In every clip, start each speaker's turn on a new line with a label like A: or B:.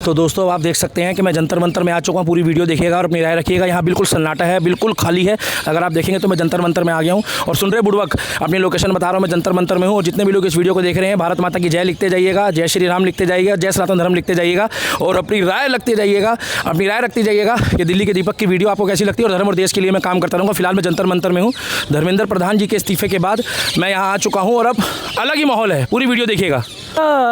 A: तो दोस्तों आप देख सकते हैं कि मैं जंतर मंतर में आ चुका हूँ। पूरी वीडियो देखिएगा और अपनी राय रखिएगा। यहाँ बिल्कुल सन्नाटा है, बिल्कुल खाली है। अगर आप देखेंगे तो मैं जंतर मंतर में आ गया हूँ और सुन रहे बुड़वक, अपनी लोकेशन बता रहा हूँ, मैं जंतर मंतर में हूँ। और जितने भी लोग इस वीडियो को देख रहे हैं, भारत माता की जय लिखते जाइएगा, जय श्री राम लिखते जाइएगा, जय सनातन धर्म लिखते जाइएगा और अपनी राय रखते जाइएगा, अपनी राय रखते जाइएगा कि दिल्ली के दीपक की वीडियो आपको कैसी लगती है। और धर्म और देश के लिए मैं काम करता रहूँगा। फिलहाल मैं जंतर मंतर में हूँ। धर्मेंद्र प्रधान जी के इस्तीफे के बाद मैं यहाँ आ चुका हूँ और अब अलग ही माहौल है। पूरी वीडियो देखिएगा।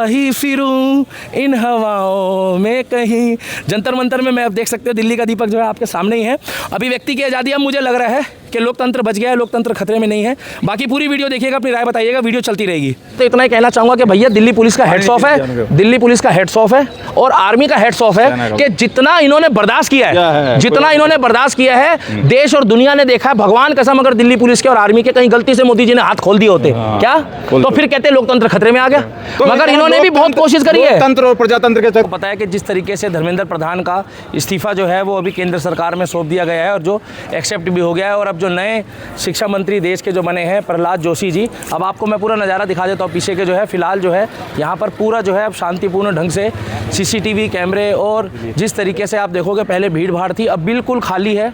A: ही फिरूं इन हवाओं में कहीं। जंतर मंतर में मैं अब देख सकते हो दिल्ली का दीपक जो है आपके सामने ही है। अभिव्यक्ति की आज़ादी अब मुझे लग रहा है कि लोकतंत्र बच गया है, लोकतंत्र खतरे में नहीं है। बाकी पूरी वीडियो देखिएगा, अपनी राय बताइएगा, वीडियो चलती रहेगी। तो इतना ही कहना चाहूँगा कि भैया दिल्ली पुलिस का हेड्स ऑफ है, दिल्ली पुलिस का हेड्स ऑफ है और आर्मी का हेड्स ऑफ है कि जितना इन्होंने बर्दाश्त किया है, जितना इन्होंने बर्दाश्त किया है, देश और दुनिया ने देखा है। भगवान कसम अगर दिल्ली पुलिस के और आर्मी के कहीं गलती से मोदी जी ने हाथ खोल दिए होते क्या, तो फिर कहते लोकतंत्र खतरे में आ गया। मगर इन्होंने भी बहुत कोशिश करी है।
B: तंत्र और प्रजातंत्र के
A: पता है कि जिस तरीके से धर्मेंद्र प्रधान का इस्तीफा जो है वो अभी केंद्र सरकार में सौंप दिया गया है और जो एक्सेप्ट भी हो गया है। और अब जो नए शिक्षा मंत्री देश के जो बने हैं प्रहलाद जोशी जी, अब आपको मैं पूरा नज़ारा दिखा देता हूँ पीछे के जो है। फिलहाल जो है यहाँ पर पूरा जो है अब शांतिपूर्ण ढंग से सीसीटीवी कैमरे और जिस तरीके से आप देखोगे पहले भीड़ भाड़ थी, अब बिल्कुल खाली है,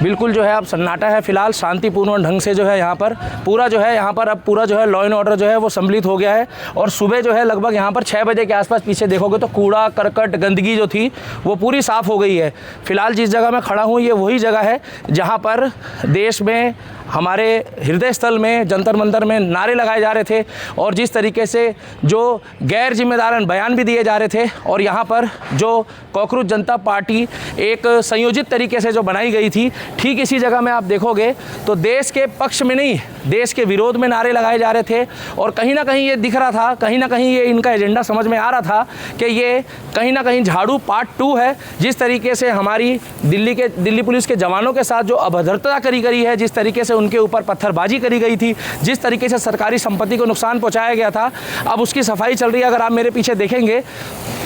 A: बिल्कुल जो है अब सन्नाटा है। फिलहाल शांतिपूर्ण ढंग से जो है यहाँ पर पूरा जो है यहाँ पर अब पूरा जो है लॉ एंड ऑर्डर जो है वो सम्मिलित हो गया है। और सुबह जो है लगभग यहाँ पर 6 बजे के आसपास पीछे देखोगे तो कूड़ा करकट गंदगी जो थी वो पूरी साफ़ हो गई है। फिलहाल जिस जगह मैं खड़ा हूँ ये वही जगह है जहाँ पर देश में हमारे हृदय स्थल में जंतर मंतर में नारे लगाए जा रहे थे और जिस तरीके से जो गैर जिम्मेदारान बयान भी दिए जा रहे थे। और यहाँ पर जो कॉकरोच जनता पार्टी एक संयोजित तरीके से जो बनाई गई थी, ठीक इसी जगह में आप देखोगे तो देश के पक्ष में नहीं, देश के विरोध में नारे लगाए जा रहे थे। और कहीं ना कहीं ये दिख रहा था, कहीं ना कहीं ये इनका एजेंडा समझ में आ रहा था कि ये कहीं ना कहीं झाड़ू पार्ट 2 है। जिस तरीके से हमारी दिल्ली पुलिस के जवानों के साथ जो अभद्रता करी गई है, जिस तरीके से उनके ऊपर पत्थरबाजी करी गई थी, जिस तरीके से सरकारी संपत्ति को नुकसान पहुंचाया गया था, अब उसकी सफाई चल रही है। अगर आप मेरे पीछे देखेंगे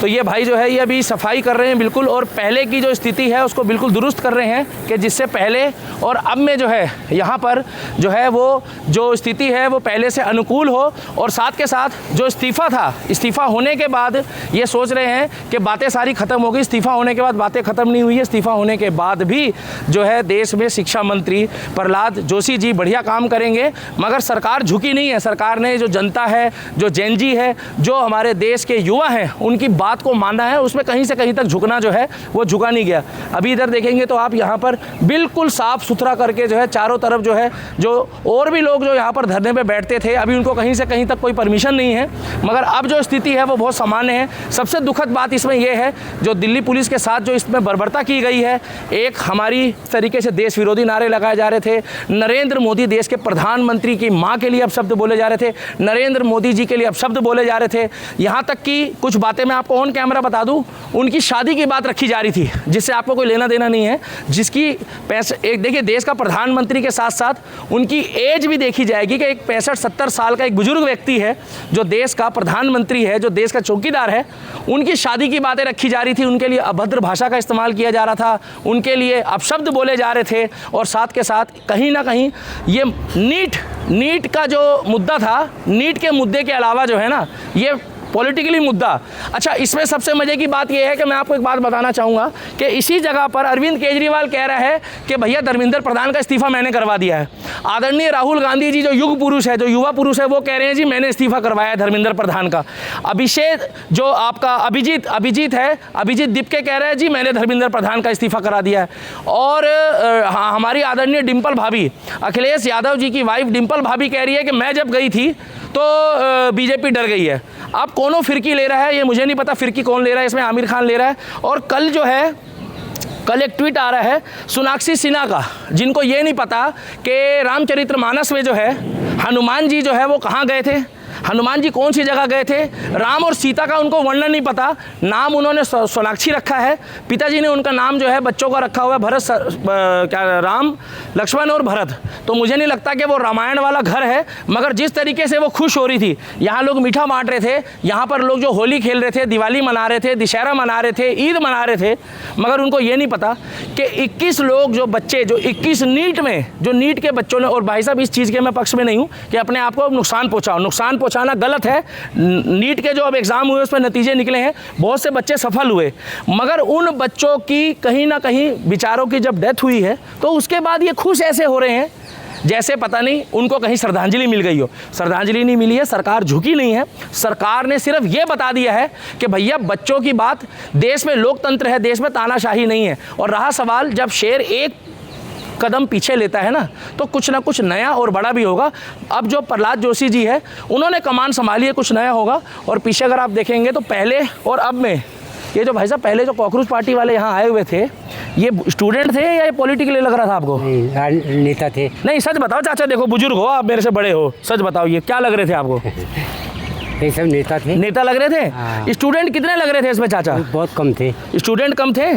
A: तो ये भाई जो है ये अभी सफाई कर रहे हैं बिल्कुल, और पहले की जो स्थिति है उसको बिल्कुल दुरुस्त कर रहे हैं कि जिससे पहले और अब में जो है यहाँ पर जो है वो जो स्थिति है वो पहले से अनुकूल हो। और साथ के साथ जो इस्तीफ़ा था, इस्तीफ़ा होने के बाद ये सोच रहे हैं कि बातें सारी ख़त्म हो गई। इस्तीफ़ा होने के बाद बातें ख़त्म नहीं हुई है। इस्तीफ़ा होने के बाद भी जो है देश में शिक्षा मंत्री प्रहलाद जोशी जी बढ़िया काम करेंगे। मगर सरकार झुकी नहीं है। सरकार ने जो जनता है, जो जेन जी है, जो हमारे देश के युवा हैं, उनकी बात को माना है। उसमें कहीं से कहीं तक झुकना जो है वो झुका नहीं गया। अभी इधर देखेंगे तो आप यहाँ पर बिल्कुल साफ़ सुथरा करके जो है चारों तरफ जो है जो और भी लोग जो यहाँ पर धरने पे बैठते थे, अभी उनको कहीं से कहीं तक कोई परमिशन नहीं है। मगर अब जो स्थिति है वो बहुत सामान्य है। सबसे दुखद बात इसमें यह है जो दिल्ली पुलिस के साथ जो इसमें बर्बरता की गई है, एक हमारी तरीके से देश विरोधी नारे लगाए जा रहे थे। नरेंद्र मोदी देश के प्रधानमंत्री की माँ के लिए अब शब्द बोले जा रहे थे, नरेंद्र मोदी जी के लिए अब शब्द बोले जा रहे थे। यहाँ तक कि कुछ बातें मैं आपको ऑन कैमरा बता दूँ, उनकी शादी की बात रखी जा रही थी जिससे आपको कोई लेना देना नहीं है, जिसकी एक देखिए देश का प्रधानमंत्री के साथ साथ उनकी एज भी देखी जाएगी कि एक 65-70 साल का एक बुजुर्ग व्यक्ति है जो देश का प्रधानमंत्री है, जो देश का चौकीदार है, उनकी शादी की बातें रखी जा रही थी। उनके लिए अभद्र भाषा का इस्तेमाल किया जा रहा था, उनके लिए अपशब्द बोले जा रहे थे। और साथ के साथ कहीं ना कहीं ये नीट का जो मुद्दा था, नीट के मुद्दे के अलावा जो है ना ये पॉलिटिकली मुद्दा। अच्छा, इसमें सबसे मज़े की बात यह है कि मैं आपको एक बात बताना चाहूँगा कि इसी जगह पर अरविंद केजरीवाल कह रहा है कि भैया धर्मेंद्र प्रधान का इस्तीफ़ा मैंने करवा दिया है। आदरणीय राहुल गांधी जी जो युग पुरुष है, जो युवा पुरुष है, वो कह रहे हैं जी मैंने इस्तीफ़ा करवाया है धर्मेंद्र प्रधान का। अभिषेक जो आपका अभिजीत है, अभिजीत दीपके कह रहे हैं जी मैंने धर्मेंद्र प्रधान का इस्तीफ़ा करा दिया है। और हमारी आदरणीय डिम्पल भाभी, अखिलेश यादव जी की वाइफ डिम्पल भाभी कह रही है कि मैं जब गई थी तो बीजेपी डर गई है। अब कौनों फिरकी ले रहा है ये मुझे नहीं पता, फिरकी कौन ले रहा है, इसमें आमिर खान ले रहा है। और कल एक ट्वीट आ रहा है सोनाक्षी सिन्हा का, जिनको ये नहीं पता कि रामचरितमानस में जो है हनुमान जी जो है वो कहाँ गए थे, हनुमान जी कौन सी जगह गए थे। राम और सीता का उनको वर्णन नहीं पता, नाम उन्होंने सोनाक्षी रखा है। पिताजी ने उनका नाम जो है बच्चों का रखा हुआ है राम, लक्ष्मण और भरत। तो मुझे नहीं लगता कि वो रामायण वाला घर है। मगर जिस तरीके से वो खुश हो रही थी, यहाँ लोग मीठा बांट रहे थे, यहाँ पर लोग जो होली खेल रहे थे, दिवाली मना रहे थे, दशहरा मना रहे थे, ईद मना रहे थे, मगर उनको ये नहीं पता कि 21 लोग जो बच्चे जो 21 नीट के बच्चों ने, और भाई साहब इस चीज़ के मैं पक्ष में नहीं हूँ कि अपने आप को नुकसान पहुँचाओ पहुंचाना गलत है। नीट के जो अब एग्ज़ाम हुए उसमें नतीजे निकले हैं, बहुत से बच्चे सफल हुए, मगर उन बच्चों की कहीं ना कहीं बेचारों की जब डेथ हुई है तो उसके बाद ये खुश ऐसे हो रहे हैं जैसे पता नहीं उनको कहीं श्रद्धांजलि मिल गई हो। श्रद्धांजलि नहीं मिली है, सरकार झुकी नहीं है। सरकार ने सिर्फ ये बता दिया है कि भैया बच्चों की बात, देश में लोकतंत्र है, देश में तानाशाही नहीं है। और रहा सवाल, जब शेर एक कदम पीछे लेता है ना तो कुछ ना कुछ नया और बड़ा भी होगा। अब जो प्रहलाद जोशी जी है उन्होंने कमान संभाली है, कुछ नया होगा। और पीछे अगर आप देखेंगे तो पहले और अब में ये जो भाई साहब पहले जो कॉकरोच पार्टी वाले यहाँ आए हुए थे, ये स्टूडेंट थे या ये पॉलिटिकली लग रहा था आपको?
B: नेता थे।
A: नहीं सच बताओ चाचा, देखो बुजुर्ग हो आप, मेरे से बड़े हो, सच बताओ ये क्या लग रहे थे आपको?
B: ये सब नेता थे।
A: नेता लग रहे थे?
B: हाँ।
A: स्टूडेंट कितने लग रहे थे इसमें चाचा?
B: बहुत कम थे।
A: स्टूडेंट कम थे?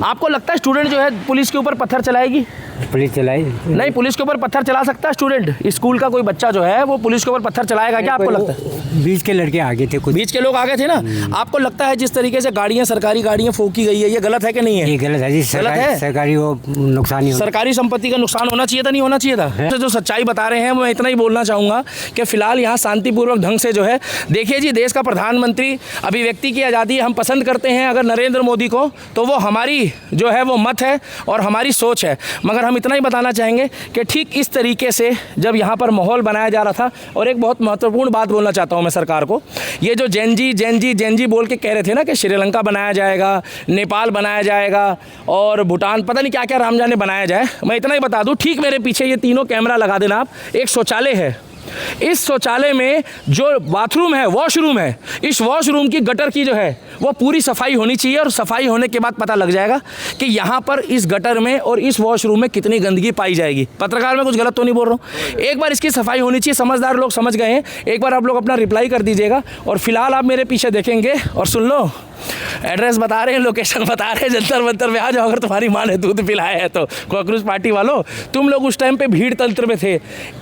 A: आपको लगता है स्टूडेंट जो है पुलिस के ऊपर पत्थर चलाएगी?
B: पुलिस चलाई
A: नहीं, पुलिस के ऊपर पत्थर चला सकता है स्टूडेंट? स्कूल का कोई बच्चा जो है वो पुलिस के ऊपर पत्थर चलाएगा क्या, आपको लगता है?
B: बीच के लड़के आगे थे, कुछ
A: बीच के लोग आगे थे ना। आपको लगता है जिस तरीके से गाड़ियां, सरकारी गाड़ियां फूकी गई है, ये गलत है कि नहीं है?
B: ये गलत है जी।
A: गलत है।
B: सरकारी वो नुकसान ही होता।
A: सरकारी संपत्ति का नुकसान होना चाहिए था, नहीं होना चाहिए था? जो सच्चाई बता रहे हैं मैं इतना ही बोलना चाहूँगा कि फिलहाल यहाँ शांतिपूर्वक ढंग से जो है, देखिए जी, देश का प्रधानमंत्री, अभिव्यक्ति की आज़ादी हम पसंद करते हैं अगर नरेंद्र मोदी को, तो वो हमारी जो है वो मत है और हमारी सोच है। मगर हम इतना ही बताना चाहेंगे कि ठीक इस तरीके से जब यहाँ पर माहौल बनाया जा रहा था, और एक बहुत महत्वपूर्ण बात बोलना चाहता हूँ मैं सरकार को, ये जो जेनजी बोल के कह रहे थे ना कि श्रीलंका बनाया जाएगा, नेपाल बनाया जाएगा और भूटान, पता नहीं क्या क्या राम जाने बनाया जाए। मैं इतना ही बता दूँ, ठीक मेरे पीछे ये तीनों कैमरा लगा देना आप, एक शौचालय है। इस शौचालय में जो बाथरूम है, वॉशरूम है, इस वॉशरूम की गटर की जो है वो पूरी सफाई होनी चाहिए। और सफाई होने के बाद पता लग जाएगा कि यहाँ पर इस गटर में और इस वॉशरूम में कितनी गंदगी पाई जाएगी। पत्रकार मैं कुछ गलत तो नहीं बोल रहा हूँ? एक बार इसकी सफाई होनी चाहिए। समझदार लोग समझ गए हैं, एक बार आप लोग अपना रिप्लाई कर दीजिएगा। और फिलहाल आप मेरे पीछे देखेंगे और सुन लो, एड्रेस बता रहे हैं, लोकेशन बता रहे हैं, जंतर मंतर में आ जाओ अगर तुम्हारी माँ ने दूध पिलाया है तो। कॉकरोच पार्टी वालों, तुम लोग उस टाइम पे भीड़ तंत्र में थे,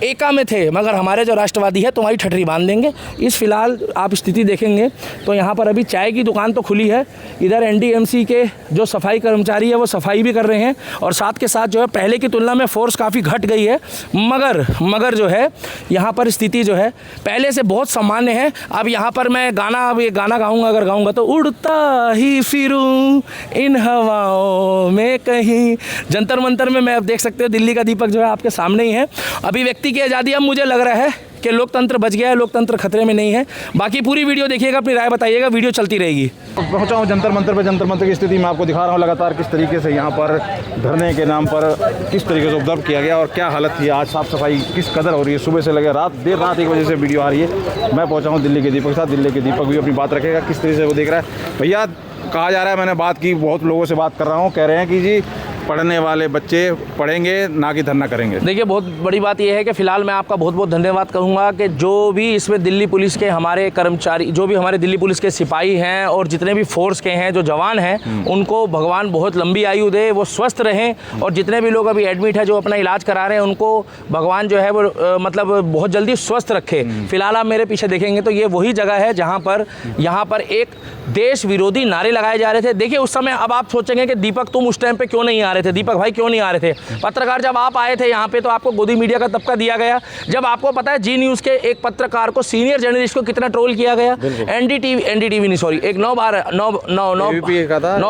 A: एका में थे, मगर हमारे जो राष्ट्रवादी है तुम्हारी ठठरी बांध देंगे। इस फिलहाल आप स्थिति देखेंगे तो यहाँ पर अभी चाय की दुकान तो खुली है, इधर एनडीएमसी के जो सफाई कर्मचारी है वो सफाई भी कर रहे हैं, और साथ के साथ जो है पहले की तुलना में फोर्स काफ़ी घट गई है, मगर जो है यहाँ पर स्थिति जो है पहले से बहुत सामान्य है। अब यहाँ पर मैं गाना गाऊँगा, अगर गाऊँगा तो उड़ता ही फिरूं इन हवाओं में कहीं। जंतर मंतर में मैं अब देख सकते हो दिल्ली का दीपक जो है आपके सामने ही है। अभिव्यक्ति की आज़ादी, अब मुझे लग रहा है कि लोकतंत्र बच गया है, लोकतंत्र खतरे में नहीं है। बाकी पूरी वीडियो देखिएगा, अपनी राय बताइएगा, वीडियो चलती रहेगी।
C: पहुंचा हूँ जंतर मंतर पे। जंतर मंतर की स्थिति मैं आपको दिखा रहा हूँ लगातार किस तरीके से यहाँ पर धरने के नाम पर किस तरीके से उपद्रव किया गया और क्या हालत थी। आज साफ सफाई किस कदर हो रही है, सुबह से लगे देर रात 1 बजे से वीडियो आ रही है। मैं पहुँचा हूँ दिल्ली के दीपक के साथ। दिल्ली के दीपक भी अपनी बात रखेगा, किस तरीके से वो देख रहा है। भैया कहा जा रहा है, मैंने बात की, बहुत लोगों से बात कर रहा हूँ, कह रहे हैं कि जी पढ़ने वाले बच्चे पढ़ेंगे ना कि धरना करेंगे।
A: देखिए बहुत बड़ी बात यह है कि फ़िलहाल मैं आपका बहुत बहुत धन्यवाद कहूँगा कि जो भी इसमें दिल्ली पुलिस के हमारे कर्मचारी, जो भी हमारे दिल्ली पुलिस के सिपाही हैं और जितने भी फोर्स के हैं, जो जवान हैं, उनको भगवान बहुत लंबी आयु दे, वो स्वस्थ रहें। और जितने भी लोग अभी एडमिट है, जो अपना इलाज करा रहे हैं, उनको भगवान जो है वो मतलब बहुत जल्दी स्वस्थ रखे। फिलहाल आप मेरे पीछे देखेंगे तो ये वही जगह है जहाँ पर यहाँ पर एक देश विरोधी नारे लगाए जा रहे थे। देखिए उस समय, अब आप सोचेंगे कि दीपक तुम उस टाइम पे क्यों नहीं आ रहे थे, दीपक भाई क्यों नहीं आ रहे थे? पत्रकार जब आप आए थे यहाँ पे तो आपको गोदी मीडिया का तबका दिया गया। जब आपको पता है जी न्यूज़ के एक पत्रकार को, सीनियर जर्नलिस्ट को कितना ट्रोल किया गया। एनडीटीवी नहीं, सॉरी, एक नव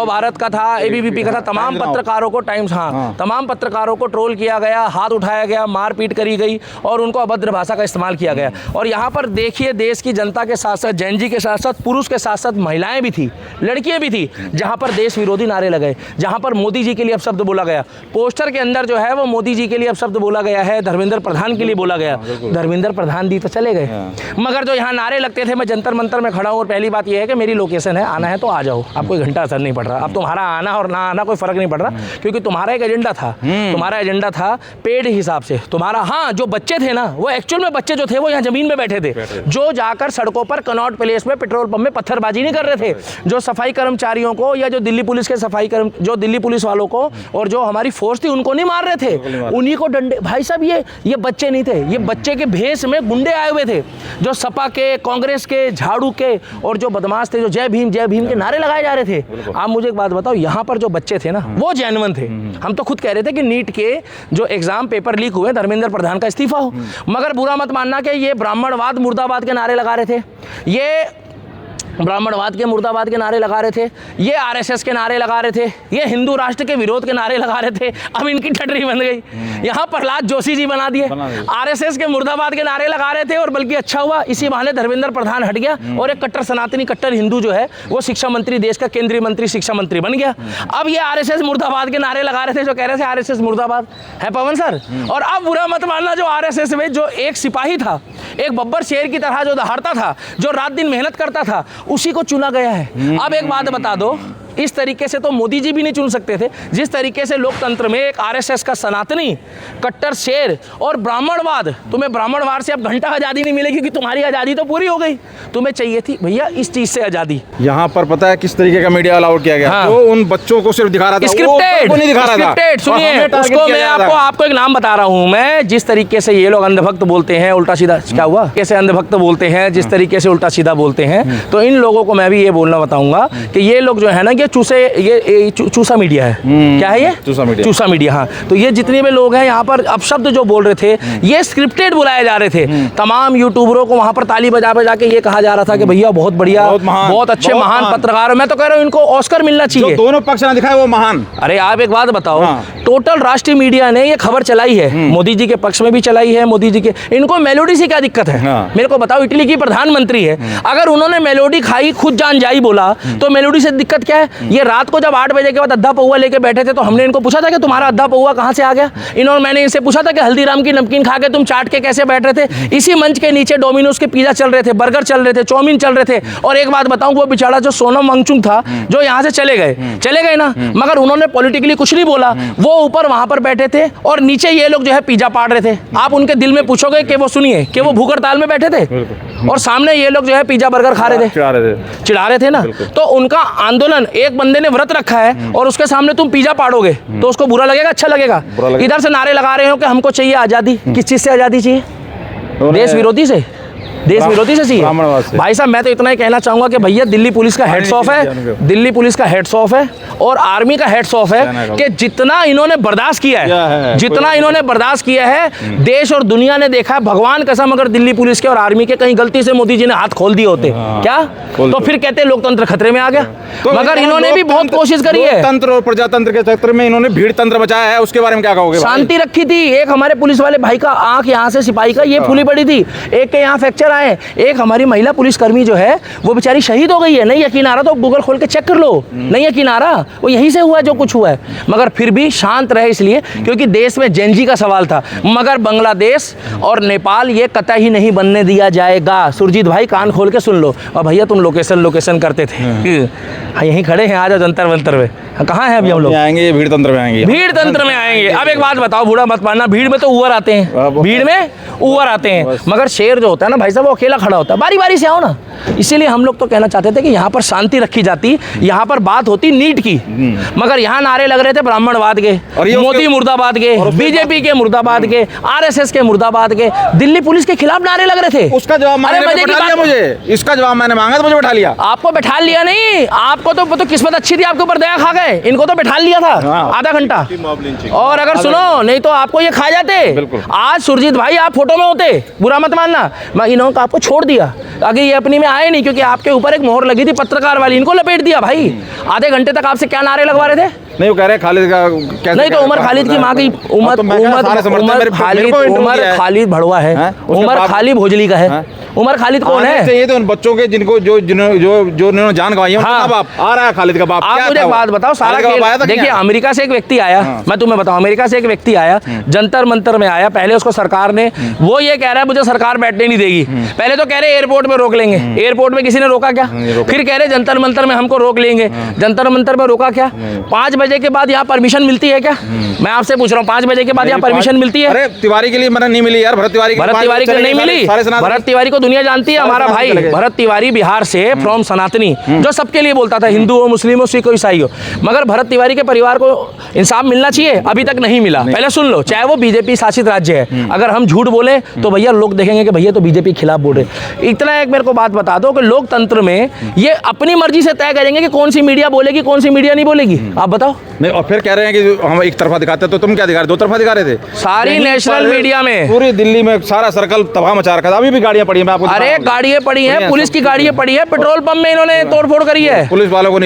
A: भारत का था, एबीपी का था, तमाम पत्रकारों को, टाइम्स, हाँ, तमाम पत्रकारों को ट्रोल किया गया, हाथ उठाया गया, मारपीट करी गई और उनको अभद्र भाषा का इस्तेमाल किया गया। और यहाँ पर देखिए देश की जनता के साथ साथ, जैन जी के साथ साथ, पुरुष के साथ साथ महिलाएं भी थी, लड़कियां भी थी, जहां पर देश विरोधी नारे लगे, जहां पर मोदी जी के लिए अपशब्द बोला गया। पोस्टर के अंदर जो है वो मोदी जी के लिए अपशब्द बोला गया है, धर्मेंद्र प्रधान के लिए बोला गया। धर्मेंद्र प्रधान दी तो चले गए, मगर जो यहाँ नारे लगते थे, मैं जंतर मंतर में खड़ा हूँ। और पहली बात यह है कि मेरी लोकेशन है, आना है तो आ जाओ, आप कोई घंटा असर नहीं पड़ रहा। अब तुम्हारा आना और ना आना कोई फर्क नहीं पड़ रहा, क्योंकि तुम्हारा एक एजेंडा था, तुम्हारा एजेंडा था पेड हिसाब से तुम्हारा। हाँ, जो बच्चे थे ना, वो एक्चुअल में बच्चे जो थे वो यहाँ जमीन में बैठे थे, जो जाकर सड़कों पर कनॉट प्लेस में पेट्रोल पंप में पत्थरबाजी नहीं कर रहे थे। जो सफाई कर्मचारियों को या जो दिल्ली पुलिस के जो दिल्ली पुलिस वालों को और जो हमारी फोर्स थी उनको नहीं मार रहे थे, उन्हीं को डंडे। भाई साहब ये बच्चे नहीं थे, ये बच्चे के भेष में गुंडे आए हुए थे, जो सपा के, कांग्रेस के, झाड़ू के और जो बदमाश थे, जो जय भीम के नारे लगाए जा रहे थे। आप मुझे एक बात बताओ, यहाँ पर जो बच्चे थे ना वो जेन्युइन थे। हम तो खुद कह रहे थे कि नीट के जो एग्जाम पेपर लीक हुए, धर्मेंद्र प्रधान का इस्तीफा हो, मगर बुरा मत मानना कि ये ब्राह्मणवाद मुर्दाबाद के नारे लगा रहे थे, ये ब्राह्मणवाद के मुर्दाबाद के नारे लगा रहे थे, ये आरएसएस के नारे लगा रहे थे, ये हिंदू राष्ट्र के विरोध के नारे लगा रहे थे। अब इनकी ठटरी बन गई, यहाँ प्रहलाद जोशी जी बना दिए, आरएसएस के मुर्दाबाद के नारे लगा रहे थे। और बल्कि अच्छा हुआ इसी बहाने धर्मेंद्र प्रधान हट गया और एक कट्टर सनातनी, कट्टर हिंदू जो है वो शिक्षा मंत्री, देश का केंद्रीय मंत्री, शिक्षा मंत्री बन गया। अब ये आरएसएस मुर्दाबाद के नारे लगा रहे थे, जो कह रहे थे आरएसएस मुर्दाबाद है पवन सर। और अब बुरा मत मानना, जो आरएसएस में जो एक सिपाही था, एक बब्बर शेर की तरह जो दहाड़ता था, जो रात दिन मेहनत करता था, उसी को चुना गया है। अब एक बात बता दो, इस तरीके से तो मोदी जी भी नहीं चुन सकते थे, जिस तरीके से लोकतंत्र में एक आरएसएस का सनातनी, कट्टर शेर और ब्राह्मणवाद, तुम्हें ब्राह्मणवाद से अब घंटा आज़ादी नहीं मिलेगी, क्योंकि तुम्हारी आज़ादी तो पूरी हो गई, तुम्हें चाहिए थी भैया इस चीज़ से आज़ादी।
C: यहाँ पर पता है किस तरीके का मीडिया अलाउड किया गया,
A: हाँ।
C: तो उन बच्चों को सिर्फ दिखा रहा था,
A: स्क्रिप्टेड,
C: वो नहीं दिखा रहा था।
A: सुनिए, उसको मैं आपको एक नाम बता रहा हूँ। मैं जिस तरीके से ये लोग अंधभक्त बोलते हैं, उल्टा सीधा, क्या हुआ, कैसे अंधभक्त बोलते हैं, जिस तरीके से उल्टा सीधा बोलते हैं, तो इन लोगों को मैं भी ये बोलना बताऊंगा कि ये लोग जो है ना, ये चूसा मीडिया है। क्या है ये? चूसा मीडिया। हाँ, तो ये जितने भी लोग हैं यहाँ पर अपशब्द जो बोल रहे थे, ये स्क्रिप्टेड बुलाए जा रहे थे। तमाम यूट्यूबरों को वहाँ पर ताली बजा बजा के ये कहा जा रहा था कि भैया बहुत बढ़िया, बहुत अच्छे, महान पत्रकार। मैं तो कह रहा हूँ इनको ऑस्कर मिलना चाहिए।
C: दोनों पक्ष ना दिखाए वो महान।
A: अरे आप एक बात बताओ, टोटल राष्ट्रीय मीडिया ने ये खबर चलाई है, मोदी जी के पक्ष में भी चलाई है, मोदी जी के, इनको मेलोडी से क्या दिक्कत है? मेरे को बताओ, इटली की प्रधानमंत्री है, अगर उन्होंने मेलोडी खाई, खुद जान जाई बोला, तो मेलोडी से दिक्कत क्या है? ये रात को जब 8 बजे के बाद अद्धा पौवा लेके बैठे थे, तो हमने इनको पूछा था कि तुम्हारा अद्धा पौवा कहाँ से आ गया? मैंने इनसे पूछा था कि हल्दीराम की नमकीन खा के तुम चाट के कैसे बैठ रहे थे? इसी मंच के नीचे डोमिनोज के पिज्जा चल रहे थे, बर्गर चल रहे थे, चाउमीन चल रहे थे। और एक बात बताऊं, वो बेचारा जो सोनम वांगचुक था, जो यहाँ से चले गए ना, मगर उन्होंने पॉलिटिकली कुछ नहीं बोला, वो ऊपर वहां पर बैठे थे और नीचे ये लोग जो है पिज्जा पाड़ रहे थे। आप उनके दिल में पूछोगे कि वो, सुनिए, कि वो भूख हड़ताल में बैठे थे और सामने ये लोग जो है पिज्जा बर्गर खा रहे थे, चिढ़ा रहे थे ना। तो उनका आंदोलन, एक बंदे ने व्रत रखा है और उसके सामने तुम पिज्जा पाड़ोगे तो उसको बुरा लगेगा, अच्छा लगेगा? इधर से नारे लगा रहे हो कि हमको चाहिए आज़ादी। किस चीज़ से आज़ादी चाहिए? देश विरोधी से, देश विरोधी से चाहिए। भाई साहब, मैं तो इतना ही कहना चाहूंगा कि भैया दिल्ली पुलिस का हेड्स ऑफ है, दिल्ली पुलिस का हेड्स ऑफ है और आर्मी का हेड्स ऑफ है कि जितना इन्होंने बर्दाश्त किया है, जितना इन्होंने बर्दाश्त किया है, देश और दुनिया ने देखा है। भगवान कसम, अगर दिल्ली पुलिस के और आर्मी के कहीं गलती से मोदी जी ने हाथ खोल दिए होते, क्या तो फिर कहते लोकतंत्र खतरे में आ गया। मगर इन्होंने भी बहुत कोशिश करी है।
C: तंत्र और प्रजातंत्र के चक्कर में इन्होंने भीड़ तंत्र बचाया है, उसके बारे में क्या कहोगे?
A: शांति रखी थी। एक हमारे पुलिस वाले भाई का आंख यहाँ से, सिपाही का, ये फूली पड़ी थी, एक के यहाँ फ्रैक्चर आए, एक हमारी महिला पुलिसकर्मी जो है वो बेचारी शहीद हो गई है। नहीं यकीन आ रहा तो गूगल खोल के चेक कर लो, नहीं यकीन आ रहा, वो यहीं से हुआ जो कुछ हुआ है। मगर फिर भी शांत रहे, इसलिए क्योंकि देश में जेनजी का सवाल था। मगर बांग्लादेश और नेपाल ये कतई नहीं बनने दिया जाएगा। सुरजीत भाई कान खोल के सुन लो। और भैया तुम लोकेशन करते थे, यहीं खड़े हैं, आ जाओ जंतर मंतर में। कहाँ हैं अभी हम लोग?
C: आएंगे भीड़ तंत्र में, आएंगे
A: भीड़ तंत्र में आएंगे। अब एक बात बताओ, बूढ़ा मत मानना, भीड़ में तो ऊपर आते हैं, भीड़ में ऊपर आते हैं, मगर शेर जो होता है ना भाई साहब, वो अकेला खड़ा होता है। बारी बारी से आओ ना। इसीलिए हम लोग तो कहना चाहते थे कि यहाँ पर शांति रखी जाती, यहाँ पर बात होती नीट की, मगर यहाँ नारे लग रहे थे ब्राह्मणवाद के, मोदी मुर्दाबाद के, बीजेपी के मुर्दाबाद के, आरएसएस के मुर्दाबाद के, दिल्ली पुलिस के खिलाफ नारे लग रहे थे।
C: उसका जवाब मुझे, इसका जवाब मैंने मांगा तो मुझे बैठा लिया।
A: आपको बैठा लिया नहीं, आपको तो किस्मत अच्छी थी, आपके ऊपर दया खा गए, इनको तो बैठा लिया था आधा घंटा। और अगर सुनो, नहीं तो आपको ये खा जाते। आज सुरजीत भाई आप फोटो में होते, बुरा मत मानना, मैं इन्होंने आपको छोड़ दिया, आगे ये अपनी में आए नहीं, क्योंकि आपके ऊपर एक मोहर लगी थी पत्रकार वाली, इनको लपेट दिया भाई। आधे घंटे तक आपसे क्या नारे लगवा रहे थे?
C: नहीं, वो कह रहे खालिद का कैसे,
A: नहीं तो उमर खालिद की माँ की उमर खालिद भड़वा है, उमर खालिद भोजली का है। उमर खालिद कौन है?
C: चाहिए तो उन बच्चों के जिनको जो उन्होंने जान गंवाई है, उनका बाप आ रहा है, खालिद का बाप।
A: आप मुझे एक बात बताओ, सारा खेल देखिए, अमेरिका से एक व्यक्ति आया, मैं तुम्हें बताऊं, अमेरिका से एक व्यक्ति आया, जंतर मंतर में आया। पहले उसको सरकार ने, वो ये कह रहा है मुझे सरकार बैठने नहीं देगी, पहले तो कह रहे एयरपोर्ट में रोक लेंगे, एयरपोर्ट में किसी ने रोका क्या? फिर कह रहे जंतर मंतर में हमको रोक लेंगे, जंतर मंतर में रोका क्या? 5 बजे के बाद यहाँ परमिशन मिलती है क्या? मैं आपसे पूछ रहा हूँ, 5 बजे के बाद यहाँ परमिशन मिलती है?
C: अरे तिवारी के लिए मैंने नहीं मिली यार, भरत तिवारी
A: को नहीं मिली, भरत तिवारी को दुनिया जानती है। हमारा भाई भरत तिवारी बिहार से फ्रॉम सनातनी, जो सबके लिए बोलता था, हिंदू हो, मुस्लिम हो, सिख हो, ईसाई हो, मगर भरत तिवारी के परिवार को इंसाफ मिलना चाहिए, अभी तक नहीं मिला। पहले सुन लो, चाहे वो बीजेपी शासित राज्य है, अगर हम झूठ बोले तो भैया लोग देखेंगे कि भैया तो बीजेपी के खिलाफ बोल रहे। इतना एक मेरे को बात बता दो कि लोकतंत्र में ये अपनी मर्जी से तय करेंगे कि कौन सी मीडिया बोलेगी, कौन सी मीडिया नहीं बोलेगी। आप बताओ।
C: नहीं, और फिर कह रहे हैं कि हम एक तरफा दिखाते हैं, तो तुम क्या दिखा रहे, दो तरफा दिखा रहे थे?
A: सारी नेशनल मीडिया में
C: पूरी दिल्ली में सारा सर्कल तबाह मचा रखा था। अभी भी गाड़ियां पड़ी हैं, मैं आपको
A: अरे गाड़ियां पड़ी हैं, पुलिस की गाड़ियां पड़ी है, पेट्रोल पंप में इन्होंने तोड़फोड़ करी है।
C: पुलिस वालों को नहीं